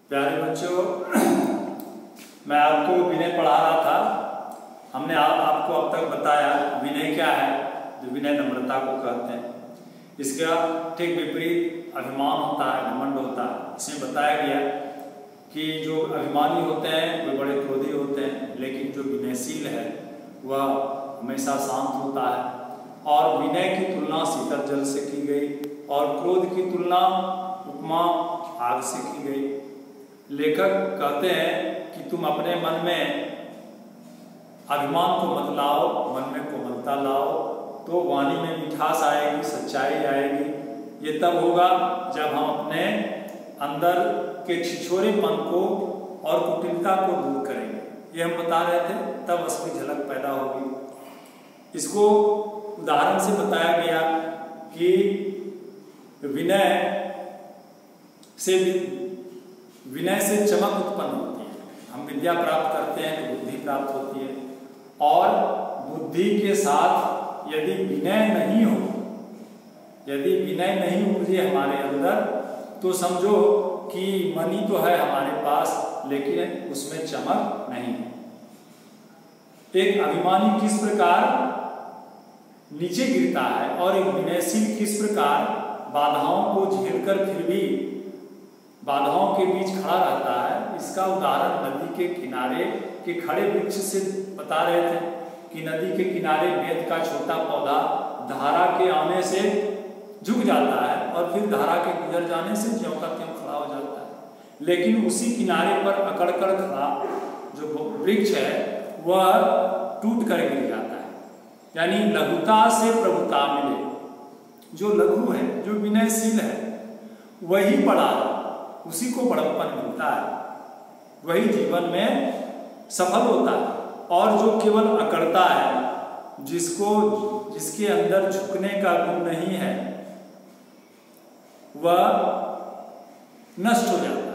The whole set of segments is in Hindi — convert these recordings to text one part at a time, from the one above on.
प्यारे बच्चों, मैं आपको विनय पढ़ा रहा था। हमने आपको अब तक बताया विनय क्या है, जो विनय नम्रता को कहते हैं। इसका ठीक विपरीत अभिमान होता है, घमंड होता है। इसमें बताया गया कि जो अभिमानी होते हैं वे बड़े क्रोधी होते हैं, लेकिन जो विनयशील है वह हमेशा शांत होता है। और विनय की तुलना शीतल जल से की गई और क्रोध की तुलना उपमा आग से की गई। लेखक कहते हैं कि तुम अपने मन में अभिमान को मत लाओ, मन में कोमलता लाओ, तो वाणी में मिठास आएगी, सच्चाई आएगी। ये तब होगा जब हम अपने अंदर के छिछोरेपन को और कुटिलता को दूर करेंगे। ये हम बता रहे थे, तब असली झलक पैदा होगी। इसको उदाहरण से बताया गया कि विनय से चमक उत्पन्न होती है। हम विद्या प्राप्त करते हैं तो बुद्धि प्राप्त होती है, और बुद्धि के साथ यदि विनय नहीं उपजे हमारे अंदर, तो समझो कि मनी तो है हमारे पास, लेकिन उसमें चमक नहीं है। एक अभिमानी किस प्रकार नीचे गिरता है और एक विनयशील किस प्रकार बाधाओं को झेलकर फिर भी बाधाओं के बीच खड़ा रहता है, इसका उदाहरण नदी के किनारे के खड़े वृक्ष से बता रहे थे कि नदी के किनारे बेत का छोटा पौधा धारा के आने से झुक जाता है और फिर धारा के गुजर जाने से ज्यों का त्यों खड़ा हो जाता है। लेकिन उसी किनारे पर अकड़कर खड़ा जो वृक्ष है वह टूट कर गिर जाता है। यानी लघुता से प्रभुता मिले। जो लघु है, जो विनयशील है, वही बड़ा है, उसी को बड़प्पन मिलता है, वही जीवन में सफल होता है। और जो केवल अकड़ता है, जिसके अंदर झुकने का गुण नहीं है, वह नष्ट हो जाता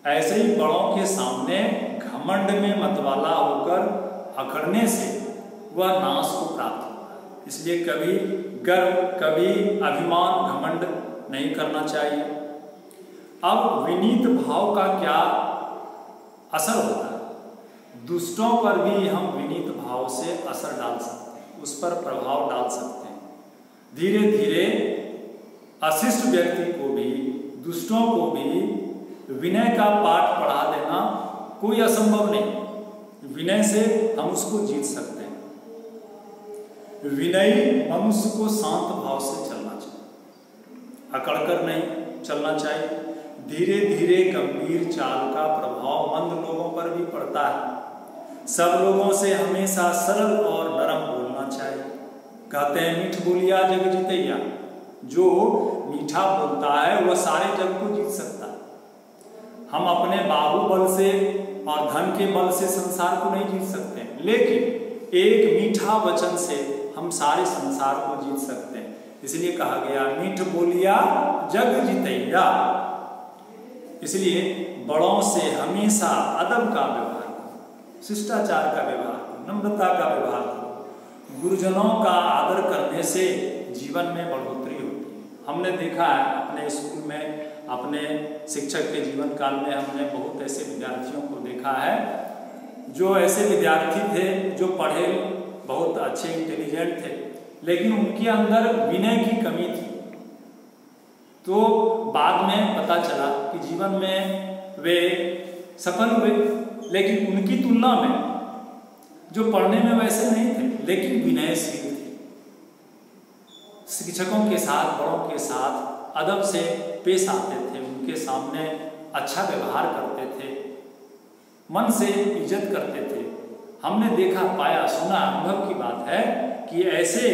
है। ऐसे ही बड़ों के सामने घमंड में मतवाला होकर अकड़ने से वह नाश को प्राप्त होता है। इसलिए कभी गर्व, कभी अभिमान, घमंड नहीं करना चाहिए। अब विनीत भाव का क्या असर होता है? दुष्टों पर भी हम विनीत भाव से असर डाल सकते हैं, उस पर प्रभाव डाल सकते हैं। धीरे धीरे अशिष्ट व्यक्ति को भी, दुष्टों को भी विनय का पाठ पढ़ा देना कोई असंभव नहीं। विनय से हम उसको जीत सकते हैं। विनयी मनुष्य को शांत भाव से चलना चाहिए, अकड़कर नहीं चलना चाहिए। धीरे धीरे गंभीर चाल का प्रभाव मंद लोगों पर भी पड़ता है। सब लोगों से हमेशा सरल और नरम बोलना चाहिए। कहते हैं मीठ बोलिया जग जीतैया। जो मीठा बोलता है वह सारे जग को जीत सकता है। हम अपने बाहुबल से और धन के बल से संसार को नहीं जीत सकते, लेकिन एक मीठा वचन से हम सारे संसार को जीत सकते हैं। इसलिए कहा गया मीठ बोलिया जग जीतैया। इसलिए बड़ों से हमेशा अदब का व्यवहार करो, शिष्टाचार का व्यवहार करो, नम्रता का व्यवहार करो। गुरुजनों का आदर करने से जीवन में बढ़ोतरी होती है। हमने देखा है अपने स्कूल में, अपने शिक्षक के जीवन काल में हमने बहुत ऐसे विद्यार्थियों को देखा है जो ऐसे विद्यार्थी थे जो पढ़े, बहुत अच्छे, इंटेलिजेंट थे, लेकिन उनके अंदर विनय की कमी थी। तो बाद में पता चला कि जीवन में वे सफल हुए, लेकिन उनकी तुलना में जो पढ़ने में वैसे नहीं थे लेकिन विनयशील थे। शिक्षकों के साथ, बड़ों के साथ अदब से पेश आते थे, उनके सामने अच्छा व्यवहार करते थे, मन से इज्जत करते थे। हमने देखा, पाया, सुना, अनुभव की बात है कि ऐसे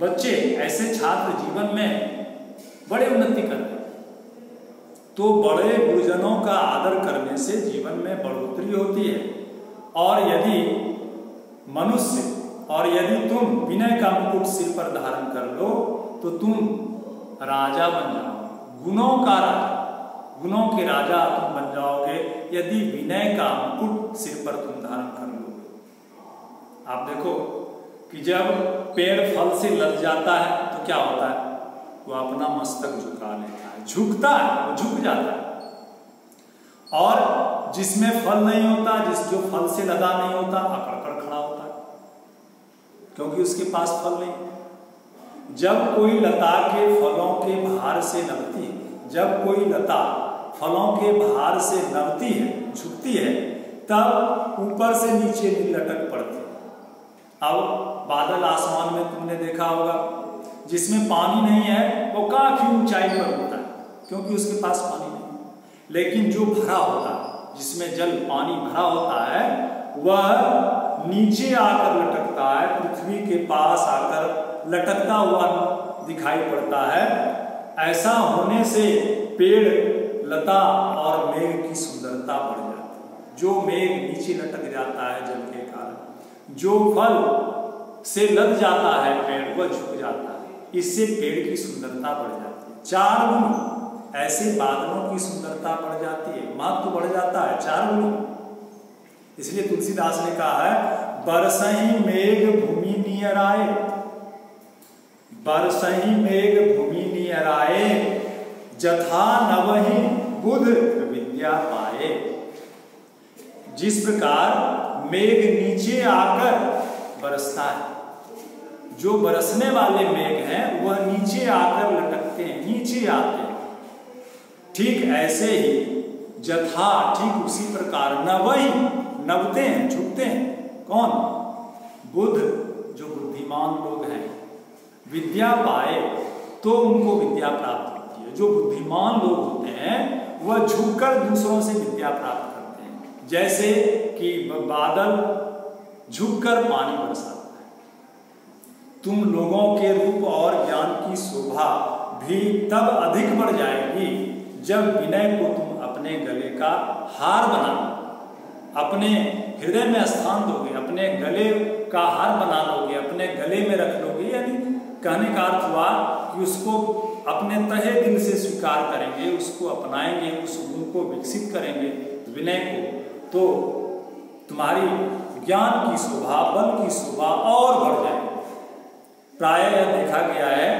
बच्चे, ऐसे छात्र जीवन में बड़े उन्नति करते हैं। तो बड़े गुरुजनों का आदर करने से जीवन में बढ़ोतरी होती है। और यदि तुम विनय का मुकुट सिर पर धारण कर लो तो तुम राजा बन जाओगे, गुणों का राजा, गुणों के राजा तुम बन जाओगे यदि विनय का मुकुट सिर पर तुम धारण कर लोगे। आप देखो कि जब पेड़ फल से लद जाता है तो क्या होता है? वो अपना मस्तक झुका लेता है, झुकता है, वो झुक जाता है। और जिसमें फल नहीं होता, जो फल से लदा नहीं होता, अकड़ कर खड़ा होता है, क्योंकि उसके पास फल नहीं। जब कोई लता के फलों के भार से नभती है, जब कोई लता फलों के भार से नभती है, झुकती है, तब ऊपर से नीचे लटक पड़ती है। अब बादल आसमान में तुमने देखा होगा, जिसमें पानी नहीं है वो काफी ऊंचाई पर होता है, क्योंकि उसके पास पानी नहीं। लेकिन जो भरा होता है, जिसमें जल पानी भरा होता है, वह नीचे आकर लटकता है, पृथ्वी के पास आकर लटकता हुआ दिखाई पड़ता है। ऐसा होने से पेड़, लता और मेघ की सुंदरता बढ़ जाती है। जो मेघ नीचे लटक जाता है जल के कारण, जो फल से लद जाता है पेड़, वह झुक जाता है, इससे पेड़ की सुंदरता बढ़ जाती है। 4 गुण ऐसे बादलों की सुंदरता बढ़ जाती है, महत्व बढ़ जाता है 4 गुण। इसलिए तुलसीदास ने कहा है, बरसही मेघ भूमि नियराए, बरसही मेघ भूमि नियराए, जथा नवहि बुध विद्या पाए। जिस प्रकार मेघ नीचे आकर बरसता है, जो बरसने वाले मेघ हैं वह नीचे आकर लटकते हैं, नीचे आते हैं, ठीक ऐसे ही जथा, ठीक उसी प्रकार नवहि, नवते हैं, झुकते हैं। कौन? बुध, जो बुद्धिमान लोग हैं, विद्या पाए तो उनको विद्या प्राप्त होती है। जो बुद्धिमान लोग होते हैं वह झुककर दूसरों से विद्या प्राप्त करते हैं, जैसे कि बादल झुककर पानी बरसाता है। तुम लोगों के रूप और ज्ञान की शोभा भी तब अधिक बढ़ जाएगी जब विनय को तुम अपने गले का हार बना, अपने हृदय में स्थान दोगे, अपने गले का हार बना लोगे, अपने गले में रख लोगे। यानी कहने का अर्थ हुआ कि उसको अपने तहे दिल से स्वीकार करेंगे, उसको अपनाएंगे, उस गुण को विकसित करेंगे, विनय को, तो तुम्हारी ज्ञान की शोभा, बल की शोभा और बढ़ जाएगी। प्रायः यह देखा गया है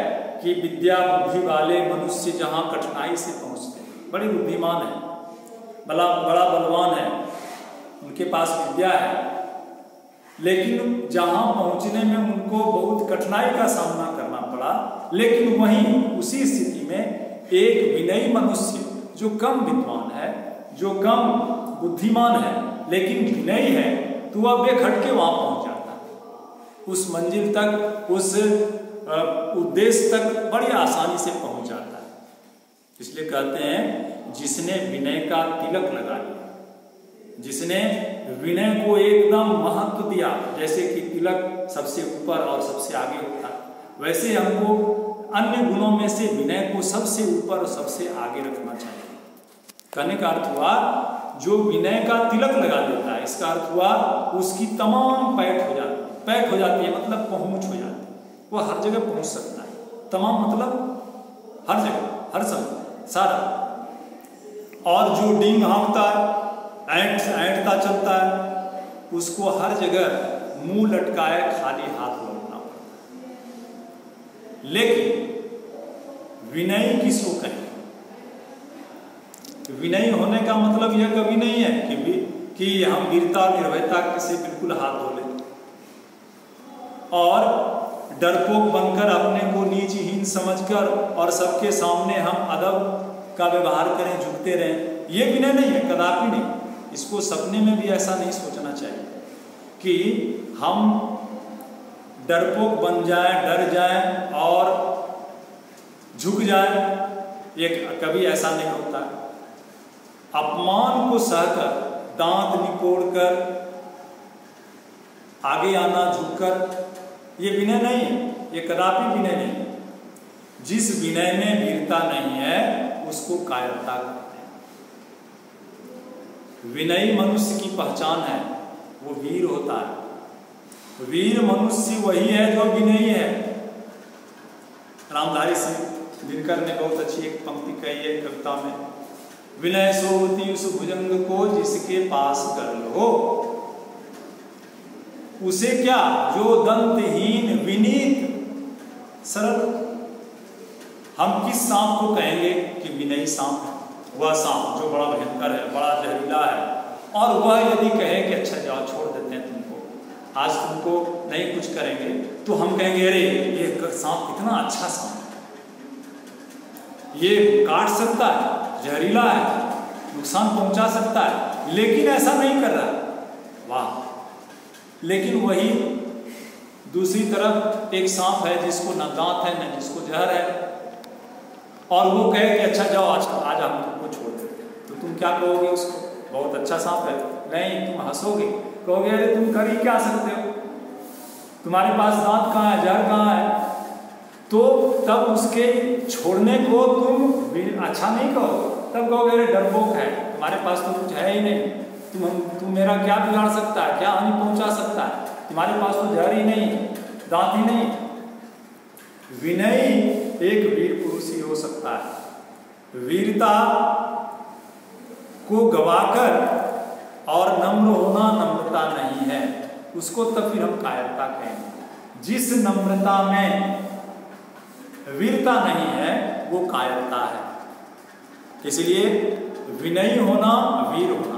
कि विद्या बुद्धि वाले मनुष्य जहाँ कठिनाई से पहुँचते हैं, बड़े बुद्धिमान हैं, बड़ा बलवान है, उनके पास विद्या है, लेकिन जहाँ पहुँचने में उनको बहुत कठिनाई का सामना करना पड़ा, लेकिन वहीं उसी स्थिति में एक विनयी मनुष्य जो कम विद्वान है, जो कम बुद्धिमान है, लेकिन विनयी है, तो वह बेखटके वहाँ पहुँच जाता है, उस मंजिल तक, उस उद्देश्य तक बड़ी आसानी से पहुंच जाता है। इसलिए कहते हैं, जिसने विनय का तिलक लगा लिया, जिसने विनय को एकदम महत्व दिया, जैसे कि तिलक सबसे ऊपर और सबसे आगे होता है, वैसे हमको अन्य गुणों में से विनय को सबसे ऊपर और सबसे आगे रखना चाहिए। कहने का अर्थ हुआ, जो विनय का तिलक लगा देता है, इसका अर्थ हुआ उसकी तमाम पैठ हो जाती है, मतलब पहुंच हो जाती है, वो हर जगह पहुंच सकता है। तमाम मतलब हर जगह, हर समय, सारा। और जो डींग हाँकता है, ऐंठता चलता है, उसको हर जगह मुंह लटकाए खाली हाथ लौटना पड़ता है। लेकिन विनयी किसको कहें? विनयी होने का मतलब यह कभी नहीं है कि हम वीरता निर्भयता से बिल्कुल हाथ धो लें और डरपोक बनकर अपने को नीचहीन समझकर और सबके सामने हम अदब का व्यवहार करें, झुकते रहें। ये विनय नहीं है, कदापि नहीं। इसको सपने में भी ऐसा नहीं सोचना चाहिए कि हम डरपोक बन जाएं, डर जाएं और झुक जाएं। ये कभी ऐसा नहीं होता। अपमान को सहकर, दांत निकोड़कर आगे आना, झुककर, ये विनय नहीं है, ये कदापि विनय नहीं है। जिस विनय में वीरता नहीं है उसको कायरता कहते हैं। विनयी मनुष्य की पहचान है, वो वीर होता है। वीर मनुष्य वही है जो विनयी है। रामधारी सिंह दिनकर ने बहुत अच्छी एक पंक्ति कही है कविता में, विनय सोती उस भुजंग को जिसके पास कर लो, उसे क्या जो दंतहीन विनीत सरल। हम किस सांप को कहेंगे कि विनयी सांप है? वह सांप जो बड़ा भयंकर है, बड़ा और वह यदि कहे कि अच्छा जाओ छोड़ देते हैं तुमको, आज तुमको नहीं कुछ करेंगे, तो हम कहेंगे अरे ये सांप कितना अच्छा सांप है, ये काट सकता है, जहरीला है, नुकसान पहुंचा सकता है, लेकिन ऐसा नहीं कर रहा। वाह! लेकिन वही दूसरी तरफ एक सांप है जिसको न दांत है न जिसको जहर है, और वो कहे कि अच्छा जाओ आज हम तुमको छोड़ देते हैं, तो तुम क्या कहोगे उसको? बहुत अच्छा सांप है? नहीं, तुम हंसोगे, कहोगे अरे तुम कर ही क्या सकते हो, तुम्हारे पास दांत कहाँ है, जहर कहाँ है? तो तब उसके छोड़ने को तुम अच्छा नहीं कहोगे, तब कहोगे अरे डरपोक है, तुम्हारे पास तो कुछ है ही नहीं, तुम मेरा क्या बिगाड़ सकता है, क्या हानि पहुंचा सकता है, तुम्हारे पास तो जहर ही नहीं, दांत ही नहीं। विनयी एक वीर पुरुष ही हो सकता है। वीरता को गवाकर और नम्र होना नम्रता नहीं है, उसको तब फिर हम कायरता कहेंगे। जिस नम्रता में वीरता नहीं है वो कायरता है। इसलिए विनयी होना वीर होना।